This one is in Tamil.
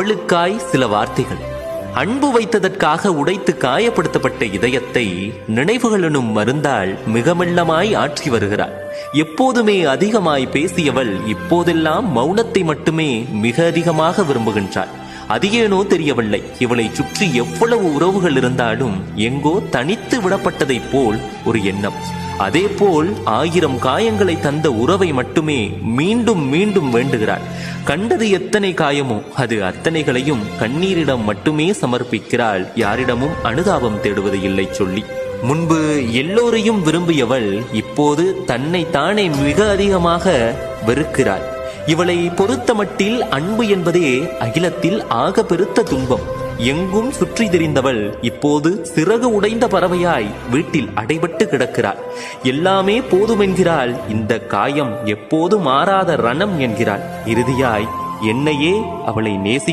அவளுக்காய் சில வார்த்தைகள். அன்பு வைத்ததற்காக உடைத்து காயப்படுத்தப்பட்ட இதயத்தை நினைவுகள் எனும் மருந்தால் மிக மெல்லமாய் ஆற்றி வருகிறாள். எப்போதுமே அதிகமாய் பேசியவள் இப்போதெல்லாம் மௌனத்தை மட்டுமே மிக அதிகமாக விரும்புகின்றாள். அது ஏனோ தெரியவில்லை, இவளை சுற்றி எவ்வளவு உறவுகள் இருந்தாலும் எங்கோ தனித்து விடப்பட்டதைப் போல் ஒரு எண்ணம். அதே போல் 1000 காயங்களை தந்த உறவை மட்டுமே மீண்டும் மீண்டும் வேண்டுகிறாள். கண்டது எத்தனை காயமோ அது அத்தனைகளையும் கண்ணீரிடம் மட்டுமே சமர்ப்பிக்கிறாள். யாரிடமும் அனுதாபம் தேடுவது இல்லை சொல்லி. முன்பு எல்லோரையும் விரும்பியவள் இப்போது தன்னை தானே மிக அதிகமாக வெறுக்கிறாள். இவளை பொறுத்தமட்டில் அன்பு என்பதே அகிலத்தில் ஆக பெருத்த துன்பம். எங்கும் சுற்றி திரிந்தவள் இப்போது சிறகு உடைந்த பறவையாய் வீட்டில் அடைபட்டு கிடக்கிறாள். எல்லாமே போதுமென்கிறாள். இந்த காயம் எப்போது மாறாத ரணம் என்கிறாள். இறுதியாய் என்னையே அவளை நேசிக்க